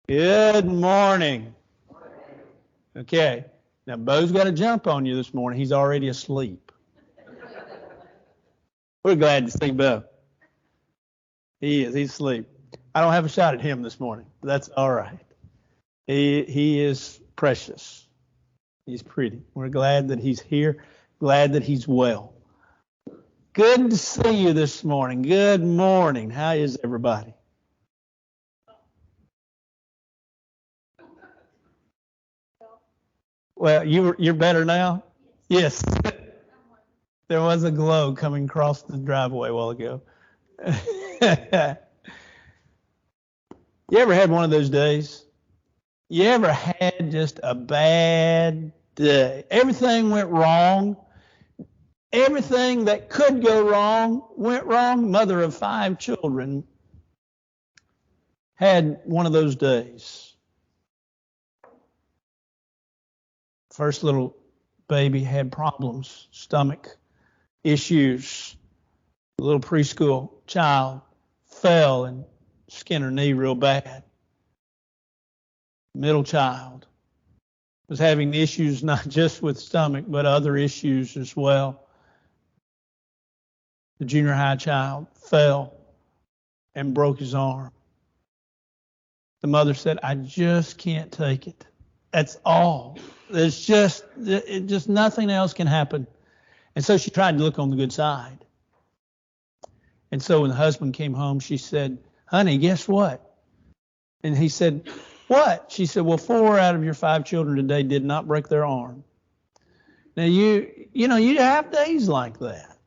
Good morning. Okay. Now, Bo's got a jump on you this morning. He's already asleep. We're glad to see Bo. He is. He's asleep. I don't have a shot at him this morning, but that's all right. He is precious. He's pretty. We're glad that he's here. Glad that he's well. Good to see you this morning. Good morning. How is everybody? Well, you're better now? Yes. There was a glow coming across the driveway a while ago. You ever had one of those days? You ever had just a bad day? Everything went wrong. Everything that could go wrong went wrong. Mother of 5 children had one of those days. First little baby had problems, stomach issues. The little preschool child fell and skinned her knee real bad. Middle child was having issues not just with stomach, but other issues as well. The junior high child fell and broke his arm. The mother said, "I just can't take it. That's all. There's just nothing else can happen." And so she tried to look on the good side. And so when the husband came home, she said, "Honey, guess what?" And he said, "What?" She said, "Well, 4 out of your 5 children today did not break their arm." Now you have days like that.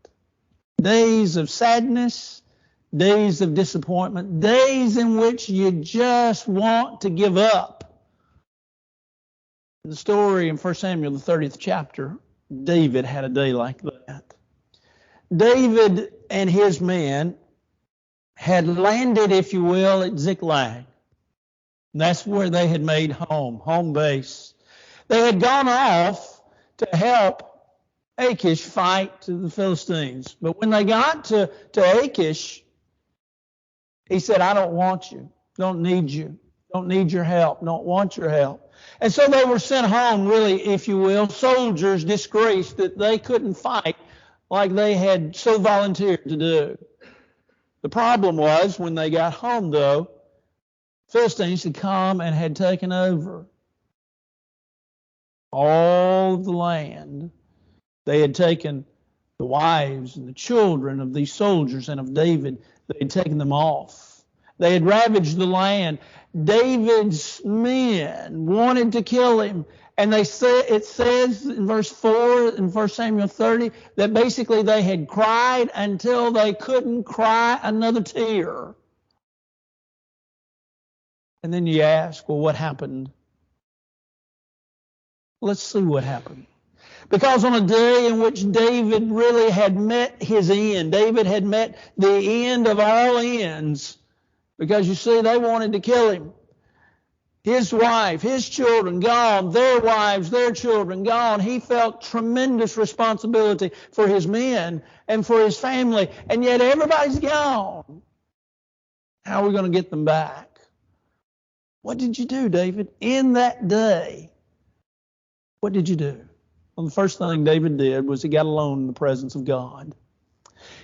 Days of sadness, days of disappointment, days in which you just want to give up. The story in 1 Samuel, the 30th chapter, David had a day like that. David and his men had landed, if you will, at Ziklag. That's where they had made home base. They had gone off to help Achish fight the Philistines. But when they got to Achish, he said, "I don't want you. Don't need you. Don't need your help. Don't want your help." And so they were sent home, really, if you will, soldiers disgraced that they couldn't fight like they had so volunteered to do. The problem was when they got home, though, Philistines had come and had taken over all of the land. They had taken the wives and the children of these soldiers and of David. They had taken them off. They had ravaged the land. David's men wanted to kill him. And it says in verse 4 in 1 Samuel 30 that basically they had cried until they couldn't cry another tear. And then you ask, well, what happened? Let's see what happened. Because on a day in which David really had met his end, David had met the end of all ends, because you see, they wanted to kill him. His wife, his children gone, their wives, their children gone. He felt tremendous responsibility for his men and for his family, and yet everybody's gone. How are we going to get them back? What did you do, David? In that day, what did you do? Well, the first thing David did was he got alone in the presence of God.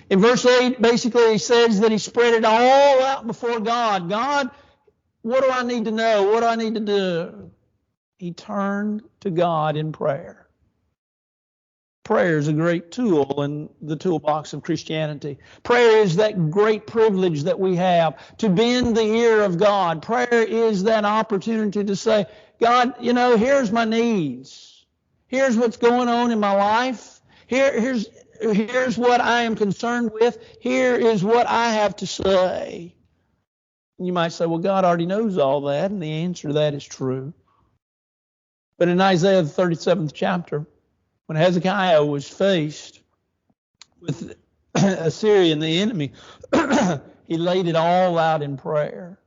In verse 8, basically he says that he spread it all out before God. God, what do I need to know? What do I need to do? He turned to God in prayer. Prayer is a great tool in the toolbox of Christianity. Prayer is that great privilege that we have to bend the ear of God. Prayer is that opportunity to say, God, here's my needs. Here's what's going on in my life. Here's what I am concerned with. Here is what I have to say. You might say, well, God already knows all that, and the answer to that is true. But in Isaiah, the 37th chapter, when Hezekiah was faced with Assyria and the enemy, he laid it all out in prayer.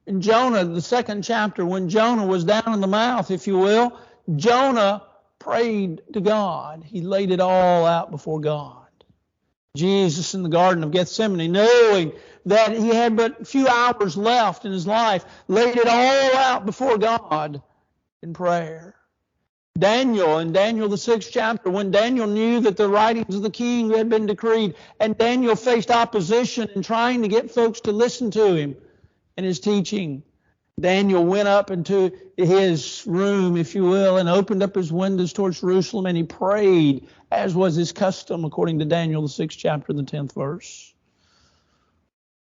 In Jonah, the 2nd chapter, when Jonah was down in the mouth, if you will, Jonah prayed to God. He laid it all out before God. Jesus in the Garden of Gethsemane, knowing that he had but a few hours left in his life, laid it all out before God in prayer. Daniel, in Daniel the 6th chapter, when Daniel knew that the writings of the king had been decreed, and Daniel faced opposition in trying to get folks to listen to him and his teaching, Daniel went up into his room, if you will, and opened up his windows towards Jerusalem, and he prayed, as was his custom, according to Daniel the 6th chapter, the 10th verse.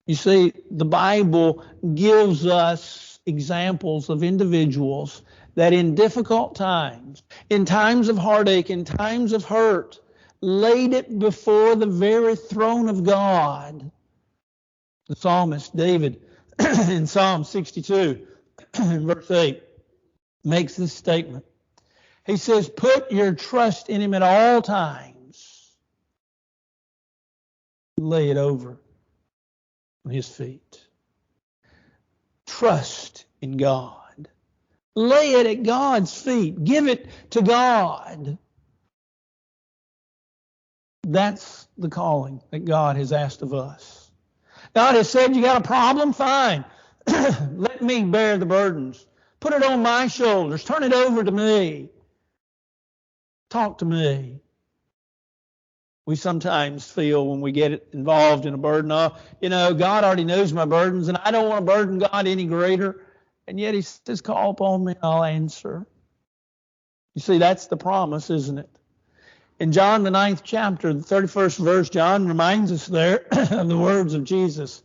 You see, the Bible gives us examples of individuals that in difficult times, in times of heartache, in times of hurt, laid it before the very throne of God. The psalmist David in Psalm 62, verse 8, makes this statement. He says, put your trust in him at all times. Lay it over on his feet. Trust in God. Lay it at God's feet. Give it to God. That's the calling that God has asked of us. God has said, you got a problem? Fine. Let me bear the burdens. Put it on my shoulders. Turn it over to me. Talk to me. We sometimes feel when we get involved in a burden, God already knows my burdens, and I don't want to burden God any greater. And yet he says, call upon me and I'll answer. You see, that's the promise, isn't it? In John, the 9th chapter, the 31st verse, John reminds us there of the words of Jesus.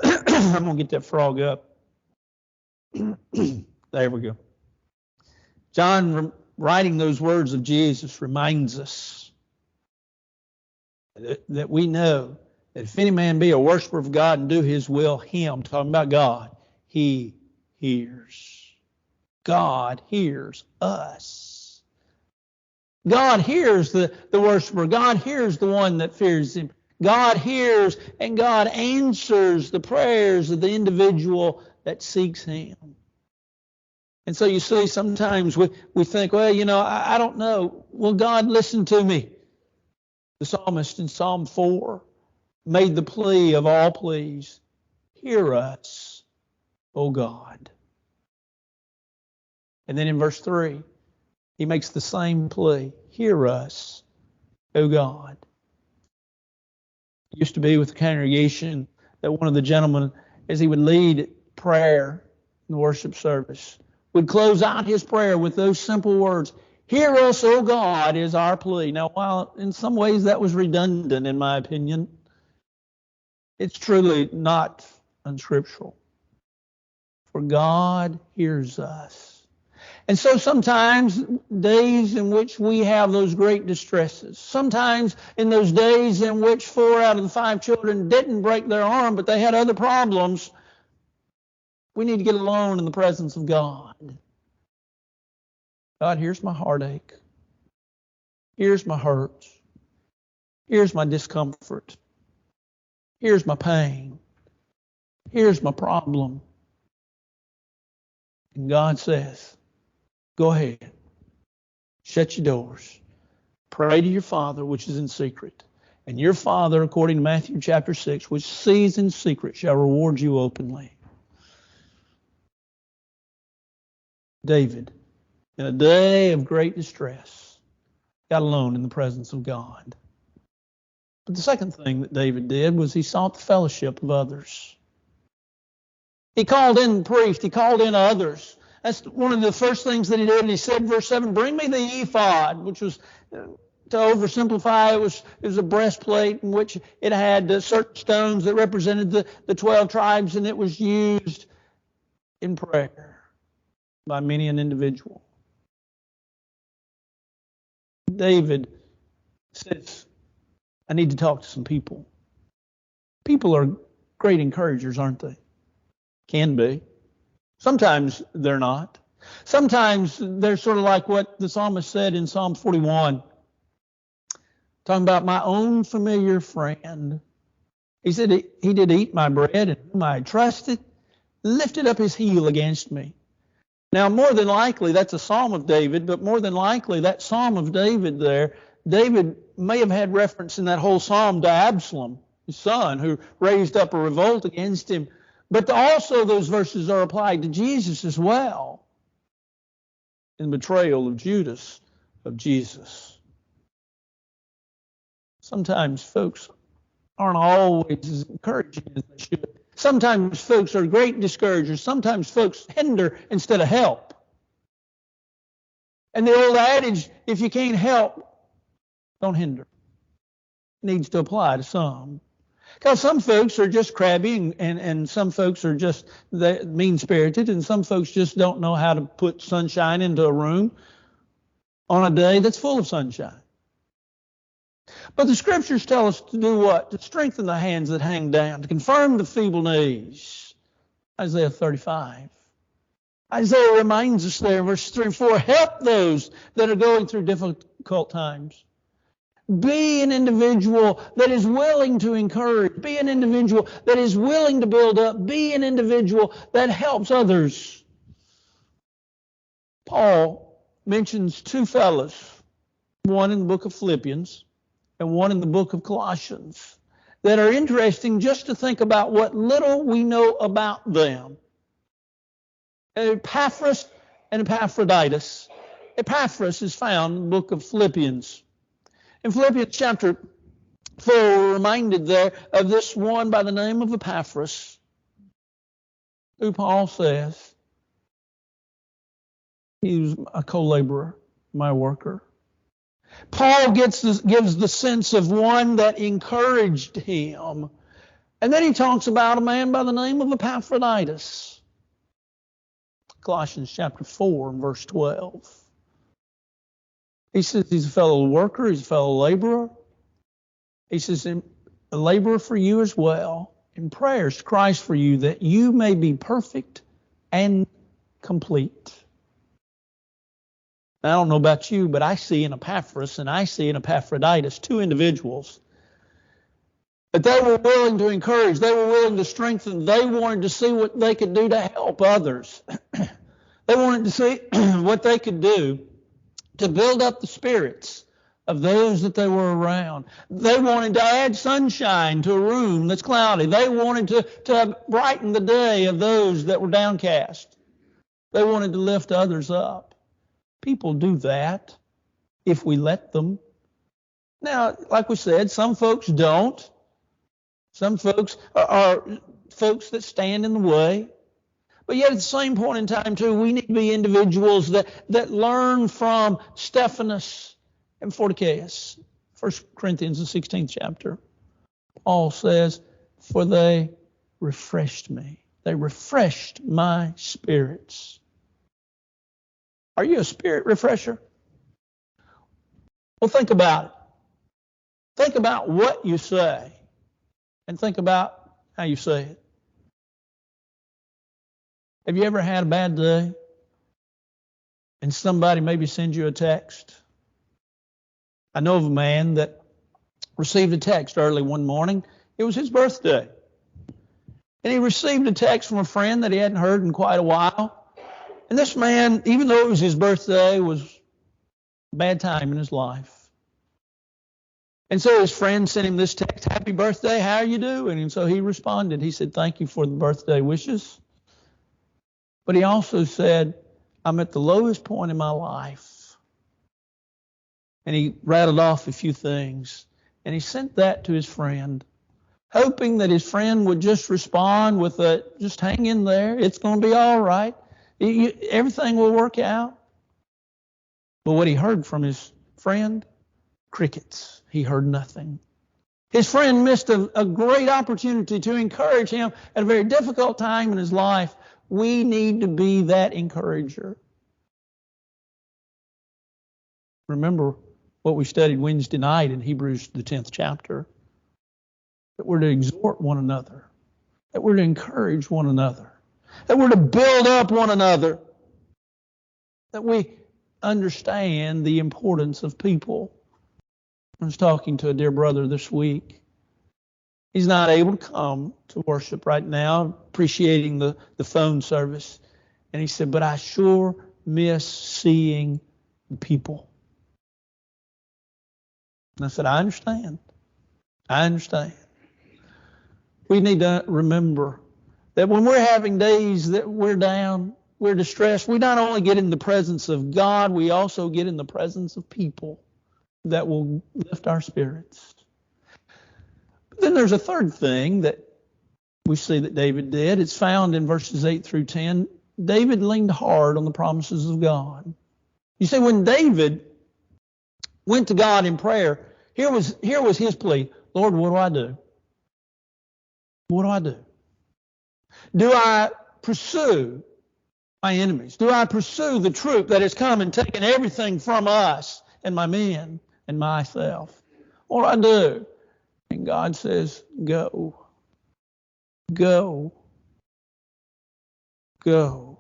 I'm going to get that frog up. There we go. John, writing those words of Jesus, reminds us that we know that if any man be a worshiper of God and do his will, him, talking about God, he hears. God hears us. God hears the worshiper. God hears the one that fears him. God hears and God answers the prayers of the individual that seeks him. And so you see, sometimes we think, I don't know. Will God listen to me? The psalmist in Psalm 4 made the plea of all pleas. Hear us, O God. And then in verse 3, he makes the same plea. Hear us, O God. It used to be with the congregation that one of the gentlemen, as he would lead prayer in the worship service, would close out his prayer with those simple words, hear us, O God, is our plea. Now, while in some ways that was redundant, in my opinion, it's truly not unscriptural. For God hears us. And so sometimes days in which we have those great distresses, sometimes in those days in which 4 out of the 5 children didn't break their arm, but they had other problems, we need to get alone in the presence of God. God, here's my heartache. Here's my hurt. Here's my discomfort. Here's my pain. Here's my problem. And God says, go ahead. Shut your doors. Pray to your Father, which is in secret. And your Father, according to Matthew chapter 6, which sees in secret, shall reward you openly. David, in a day of great distress, got alone in the presence of God. But the second thing that David did was he sought the fellowship of others. He called in the priest. He called in others. That's one of the first things that he did. And he said, verse 7, bring me the ephod, which was, to oversimplify, it was a breastplate in which it had certain stones that represented the 12 tribes, and it was used in prayer by many an individual. David says, I need to talk to some people. People are great encouragers, aren't they? Can be. Sometimes they're not. Sometimes they're sort of like what the psalmist said in Psalm 41, talking about my own familiar friend. He said, he did eat my bread and whom I trusted, lifted up his heel against me. Now, more than likely, that's a psalm of David, but more than likely, that psalm of David there David may have had reference in that whole psalm to Absalom, his son, who raised up a revolt against him. But also those verses are applied to Jesus as well in the betrayal of Judas of Jesus. Sometimes folks aren't always as encouraging as they should. Sometimes folks are great discouragers. Sometimes folks hinder instead of help. And the old adage, if you can't help, don't hinder, needs to apply to some. Because some folks are just crabby and some folks are just mean-spirited, and some folks just don't know how to put sunshine into a room on a day that's full of sunshine. But the Scriptures tell us to do what? To strengthen the hands that hang down, to confirm the feeble knees. Isaiah 35. Isaiah reminds us there in verses 3 and 4, help those that are going through difficult times. Be an individual that is willing to encourage. Be an individual that is willing to build up. Be an individual that helps others. Paul mentions two fellows, one in the book of Philippians and one in the book of Colossians, that are interesting just to think about what little we know about them. Epaphras and Epaphroditus. Epaphras is found in the book of Philippians. In Philippians chapter 4, we're reminded there of this one by the name of Epaphras, who Paul says he was a co-laborer, my worker. Paul gives the sense of one that encouraged him. And then he talks about a man by the name of Epaphroditus. Colossians chapter 4 and verse 12. He says he's a fellow worker, he's a fellow laborer. He says, a laborer for you as well, in prayers to Christ for you, that you may be perfect and complete. Now, I don't know about you, but I see in Epaphras and I see in Epaphroditus two individuals that they were willing to encourage, they were willing to strengthen, they wanted to see what they could do to help others. They wanted to see what they could do to build up the spirits of those that they were around. They wanted to add sunshine to a room that's cloudy. They wanted to brighten the day of those that were downcast. They wanted to lift others up. People do that if we let them. Now, like we said, some folks don't. Some folks are folks that stand in the way. But yet at the same point in time, too, we need to be individuals that learn from Stephanus and Photychus. 1 Corinthians, the 16th chapter. Paul says, for they refreshed me. They refreshed my spirits. Are you a spirit refresher? Well, think about it. Think about what you say and think about how you say it. Have you ever had a bad day and somebody maybe sends you a text? I know of a man that received a text early one morning. It was his birthday. And he received a text from a friend that he hadn't heard in quite a while. And this man, even though it was his birthday, was a bad time in his life. And so his friend sent him this text, happy birthday, how are you doing? And so he responded. He said, thank you for the birthday wishes. But he also said, I'm at the lowest point in my life. And he rattled off a few things. And he sent that to his friend, hoping that his friend would just respond with just hang in there. It's going to be all right. Everything will work out. But what he heard from his friend, crickets. He heard nothing. His friend missed a great opportunity to encourage him at a very difficult time in his life. We need to be that encourager. Remember what we studied Wednesday night in Hebrews, the 10th chapter, that we're to exhort one another, that we're to encourage one another, that we're to build up one another, that we understand the importance of people. I was talking to a dear brother this week. He's not able to come to worship right now, appreciating the phone service. And he said, but I sure miss seeing the people. And I said, I understand. I understand. We need to remember that when we're having days that we're down, we're distressed, we not only get in the presence of God, we also get in the presence of people that will lift our spirits. But then there's a third thing that we see that David did. It's found in verses 8 through 10. David leaned hard on the promises of God. You see, when David went to God in prayer, here was his plea. Lord, what do I do? What do I do? Do I pursue my enemies? Do I pursue the troop that has come and taken everything from us and my men and myself? What do I do? And God says, go. Go. Go.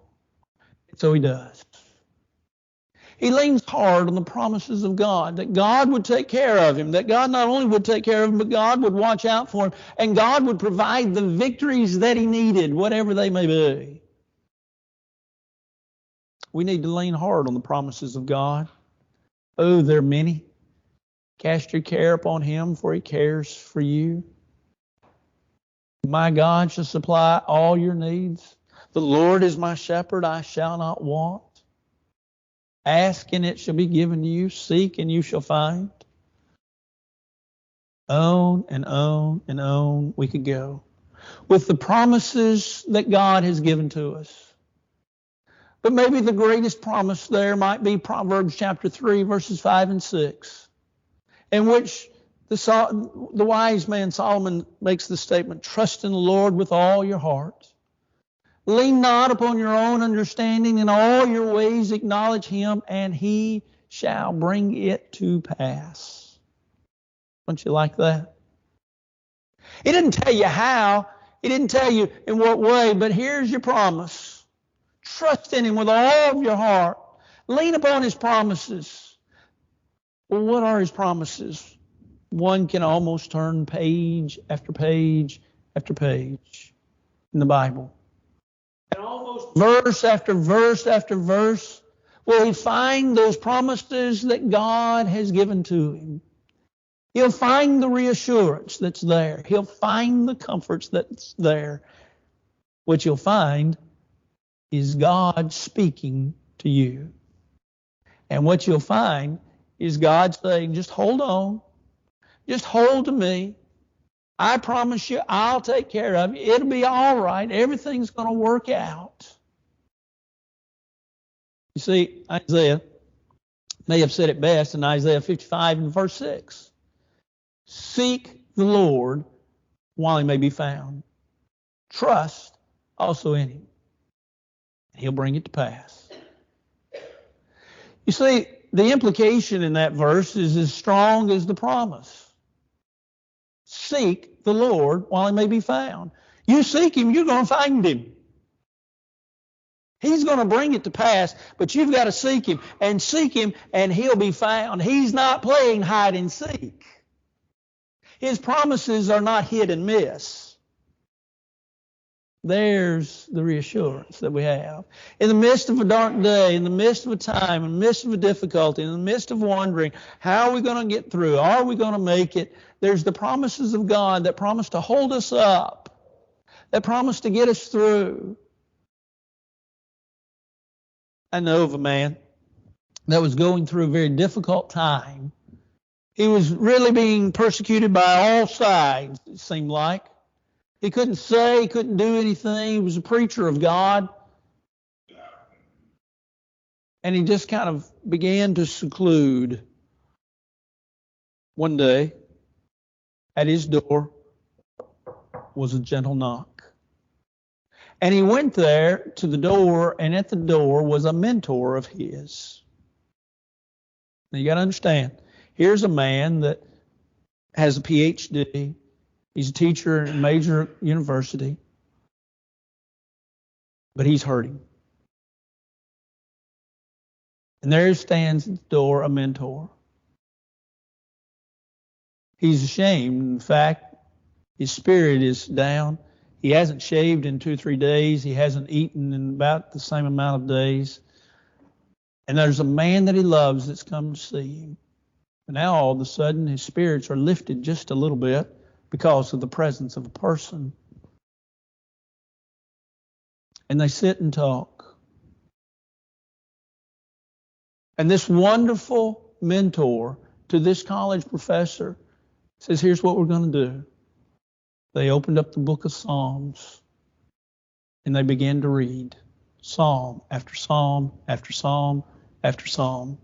And so he does. He leans hard on the promises of God, that God would take care of him, that God not only would take care of him, but God would watch out for him, and God would provide the victories that he needed, whatever they may be. We need to lean hard on the promises of God. Oh, there are many. Cast your care upon him, for he cares for you. My God shall supply all your needs. The Lord is my shepherd, I shall not want. Ask and it shall be given to you. Seek and you shall find. On and on and on we could go with the promises that God has given to us. But maybe the greatest promise there might be Proverbs chapter 3, verses 5 and 6, in which the wise man Solomon makes the statement, trust in the Lord with all your heart. Lean not upon your own understanding. In all your ways acknowledge him, and he shall bring it to pass. Don't you like that? He didn't tell you how. He didn't tell you in what way, but here's your promise. Trust in him with all of your heart. Lean upon his promises. Well, what are his promises? One can almost turn page after page after page in the Bible. And almost verse after verse after verse will he find those promises that God has given to him. He'll find the reassurance that's there. He'll find the comforts that's there. What you'll find is God speaking to you. And what you'll find is God saying, just hold on. Just hold to me. I promise you, I'll take care of you. It'll be all right. Everything's going to work out. You see, Isaiah may have said it best in Isaiah 55 and verse 6. Seek the Lord while he may be found. Trust also in him. He'll bring it to pass. You see, the implication in that verse is as strong as the promise. Seek the Lord while he may be found. You seek him, you're going to find him. He's going to bring it to pass, but you've got to seek him, and he'll be found. He's not playing hide and seek. His promises are not hit and miss. There's the reassurance that we have. In the midst of a dark day, in the midst of a time, in the midst of a difficulty, in the midst of wondering, how are we going to get through? Are we going to make it? There's the promises of God that promise to hold us up, that promise to get us through. I know of a man that was going through a very difficult time. He was really being persecuted by all sides, it seemed like. He couldn't say, he couldn't do anything. He was a preacher of God. And he just kind of began to seclude. One day, at his door was a gentle knock. And he went there to the door, and at the door was a mentor of his. Now you got to understand, here's a man that has a PhD. He's a teacher at a major university, but he's hurting. And there stands at the door a mentor. He's ashamed. In fact, his spirit is down. He hasn't shaved in 2 or 3 days. He hasn't eaten in about the same amount of days. And there's a man that he loves that's come to see him. But now all of a sudden his spirits are lifted just a little bit because of the presence of a person. And they sit and talk. And this wonderful mentor to this college professor says, here's what we're going to do. They opened up the book of Psalms and they began to read psalm after psalm after psalm after psalm,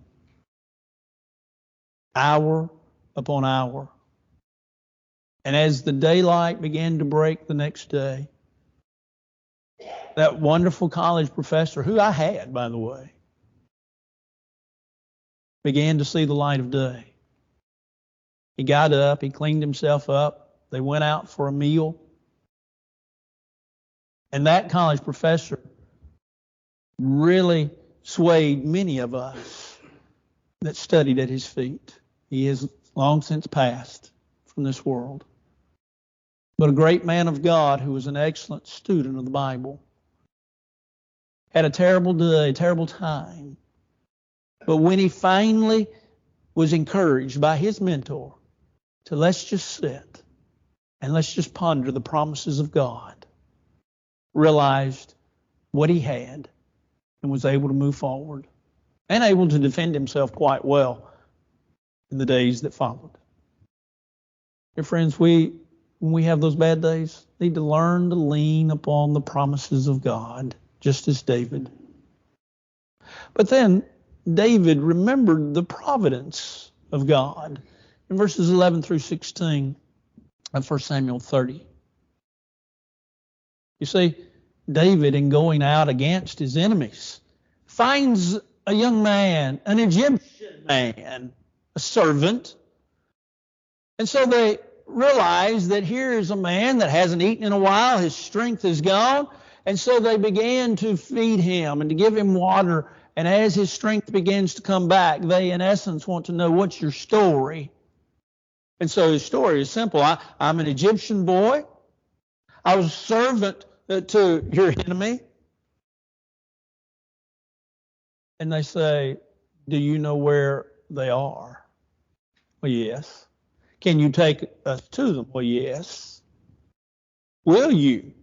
hour upon hour. And as the daylight began to break the next day, that wonderful college professor, who I had, by the way, began to see the light of day. He got up, he cleaned himself up, they went out for a meal. And that college professor really swayed many of us that studied at his feet. He has long since passed from this world. But a great man of God who was an excellent student of the Bible had a terrible day, terrible time. But when he finally was encouraged by his mentor to let's just sit and let's just ponder the promises of God, realized what he had and was able to move forward and able to defend himself quite well in the days that followed. Dear friends, when we have those bad days, need to learn to lean upon the promises of God, just as David. But then David remembered the providence of God in verses 11 through 16 of 1 Samuel 30. You see, David, in going out against his enemies, finds a young man, an Egyptian man, a servant. And so they realize that here is a man that hasn't eaten in a while, his strength is gone. And so they began to feed him and to give him water. And as his strength begins to come back, they, in essence, want to know, what's your story? And so his story is simple. I'm an Egyptian boy. I was a servant to your enemy. And they say, do you know where they are? Well, yes. Can you take us to them? Well, yes. Will you?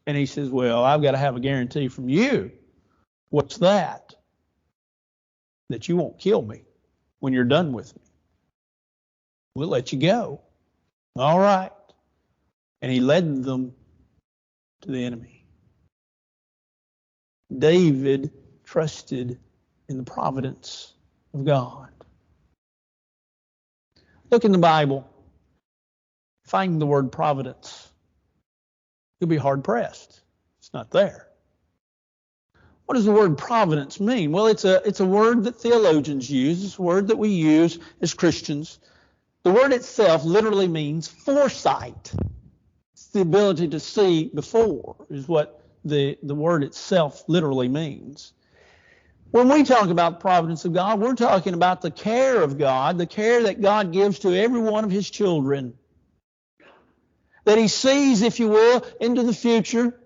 And he says, well, I've got to have a guarantee from you. What's that? That you won't kill me when you're done with me. We'll let you go. All right. And he led them to the enemy. David trusted in the providence of God. Look in the Bible. Find the word providence. You'll be hard pressed. It's not there. What does the word providence mean? Well, it's a word that theologians use. It's a word that we use as Christians. The word itself literally means foresight. It's the ability to see before is what the word itself literally means. When we talk about the providence of God, we're talking about the care of God, the care that God gives to every one of his children. That he sees, if you will, into the future.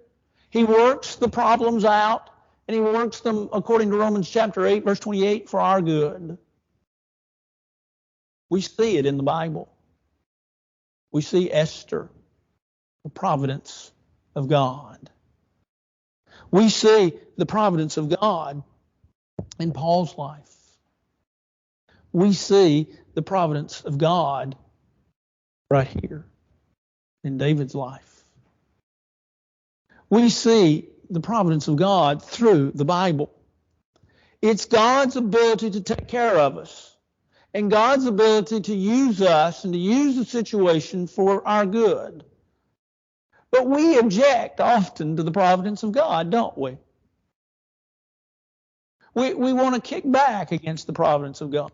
He works the problems out, and he works them, according to Romans chapter 8, verse 28, for our good. We see it in the Bible. We see Esther, the providence of God. We see the providence of God in Paul's life. We see the providence of God right here in David's life. We see the providence of God through the Bible. It's God's ability to take care of us and God's ability to use us and to use the situation for our good. But we object often to the providence of God, don't we? We want to kick back against the providence of God.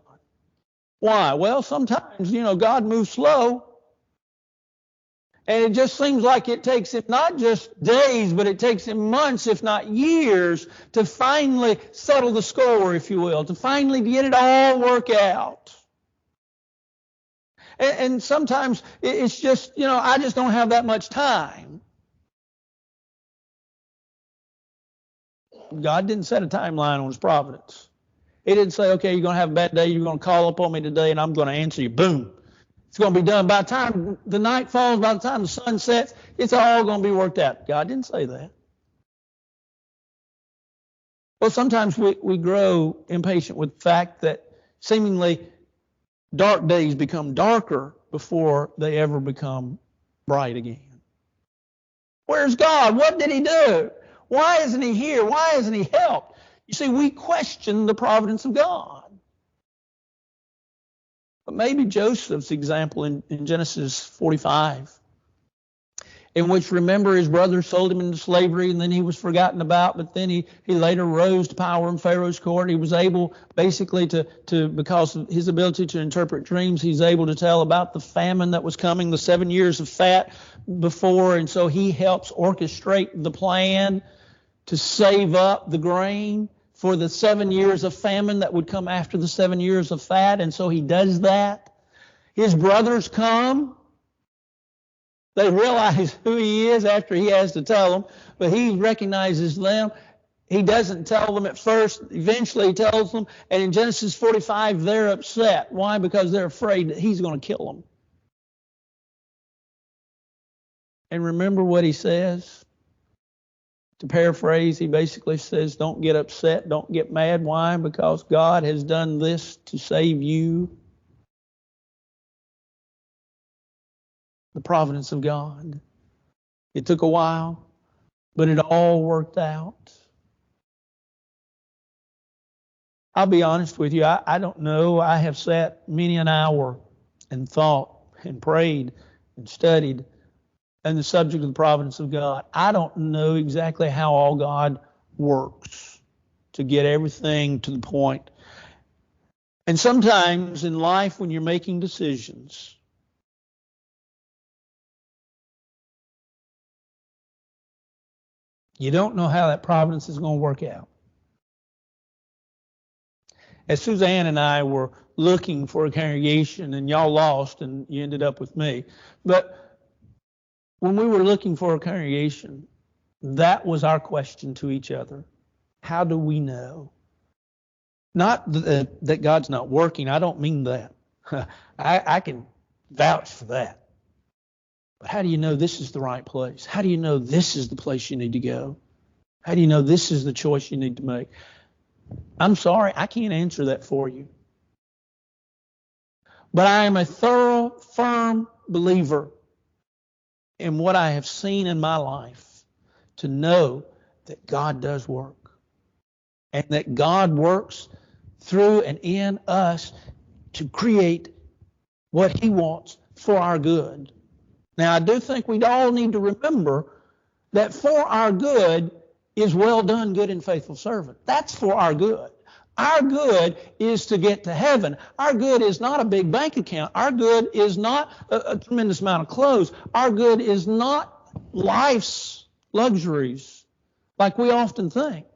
Why? Well, sometimes, God moves slow. And it just seems like it takes him not just days, but it takes him months, if not years, to finally settle the score, if you will, to finally get it all work out. And sometimes it's just, I just don't have that much time. God didn't set a timeline on his providence. He didn't say, okay, you're going to have a bad day. You're going to call up on me today and I'm going to answer you. Boom. It's going to be done. By the time the night falls, by the time the sun sets, it's all going to be worked out. God didn't say that. Well, sometimes we grow impatient with the fact that seemingly dark days become darker before they ever become bright again. Where's God? What did he do? Why isn't he here? Why hasn't he helped? You see, we question the providence of God. But maybe Joseph's example in Genesis 45, in which, remember, his brothers sold him into slavery and then he was forgotten about, but then he later rose to power in Pharaoh's court. He was able basically to because of his ability to interpret dreams, he's able to tell about the famine that was coming, the 7 years of fat before, and so he helps orchestrate the plan to save up the grain for the 7 years of famine that would come after the 7 years of fat, and so he does that. His brothers come. They realize who he is after he has to tell them, but he recognizes them. He doesn't tell them at first. Eventually he tells them, and in Genesis 45, they're upset. Why? Because they're afraid that he's going to kill them. And remember what he says? To paraphrase, he basically says, don't get upset, don't get mad. Why? Because God has done this to save you. The providence of God. It took a while, but it all worked out. I'll be honest with you, I don't know. I have sat many an hour and thought and prayed and studied on the subject of the providence of God. I don't know exactly how all God works to get everything to the point. And sometimes in life, when you're making decisions, you don't know how that providence is going to work out. As Suzanne and I were looking for a congregation, and y'all lost, and you ended up with me. But when we were looking for a congregation, that was our question to each other. How do we know? Not that God's not working. I don't mean that. I can vouch for that. But how do you know this is the right place? How do you know this is the place you need to go? How do you know this is the choice you need to make? I'm sorry, I can't answer that for you. But I am a thorough, firm believer in what I have seen in my life to know that God does work. And that God works through and in us to create what he wants for our good. Now, I do think we all need to remember that for our good is well done, good and faithful servant. That's for our good. Our good is to get to heaven. Our good is not a big bank account. Our good is not a tremendous amount of clothes. Our good is not life's luxuries like we often think.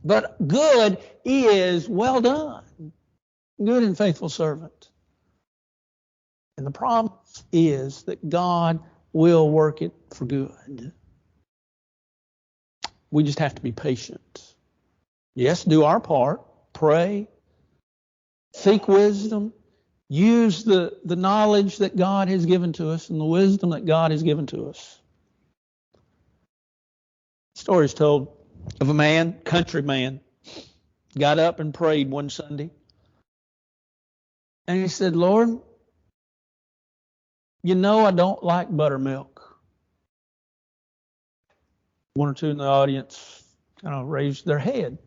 But good is well done, good and faithful servant. And the promise is that God will work it for good. We just have to be patient. Yes, do our part. Pray. Seek wisdom. Use the knowledge that God has given to us and the wisdom that God has given to us. The story is told of a man, country man, got up and prayed one Sunday. And he said, Lord, you know I don't like buttermilk. One or two in the audience kind of raised their head.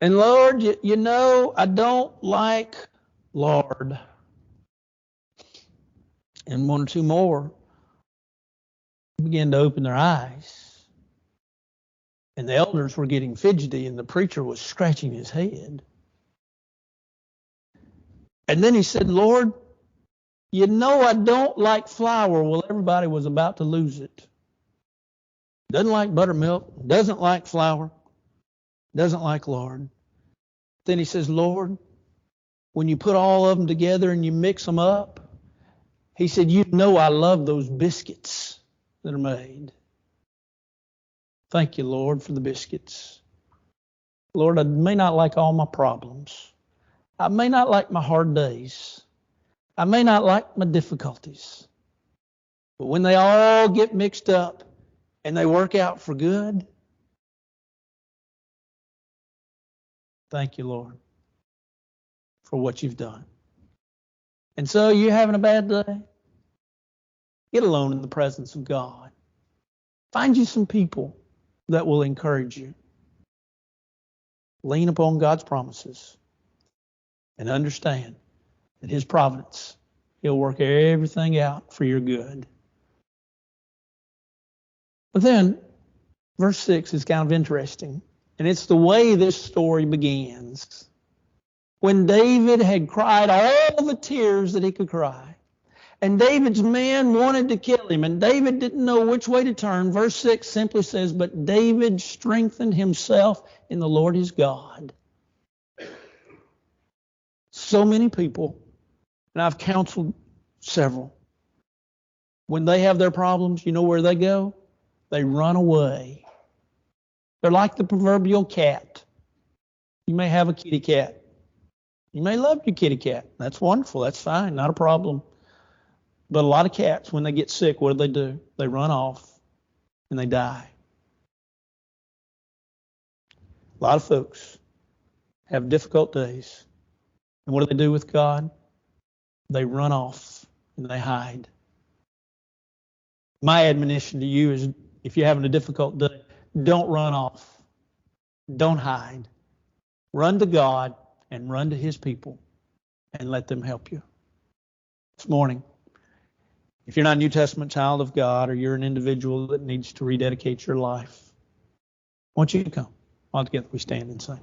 And Lord, you know I don't like lard. And one or two more began to open their eyes. And the elders were getting fidgety and the preacher was scratching his head. And then he said, Lord, you know I don't like flour. Well, everybody was about to lose it. Doesn't like buttermilk, doesn't like flour, doesn't like lard. Then he says, Lord, when you put all of them together and you mix them up, he said, you know I love those biscuits that are made. Thank you, Lord, for the biscuits. Lord, I may not like all my problems. I may not like my hard days. I may not like my difficulties. But when they all get mixed up and they work out for good, thank you, Lord, for what you've done. And so you're having a bad day? Get alone in the presence of God. Find you some people that will encourage you. Lean upon God's promises and understand that His providence, He'll work everything out for your good. But then, verse 6 is kind of interesting, and it's the way this story begins. When David had cried all the tears that he could cry, and David's men wanted to kill him, and David didn't know which way to turn, verse 6 simply says, "But David strengthened himself in the Lord his God." So many people, and I've counseled several, when they have their problems, you know where they go? They run away. They're like the proverbial cat. You may have a kitty cat. You may love your kitty cat. That's wonderful. That's fine. Not a problem. But a lot of cats, when they get sick, what do? They run off and they die. A lot of folks have difficult days. And what do with God? They run off and they hide. My admonition to you is, if you're having a difficult day, don't run off. Don't hide. Run to God and run to His people and let them help you. This morning, if you're not a New Testament child of God, or you're an individual that needs to rededicate your life, I want you to come. All together we stand and sing.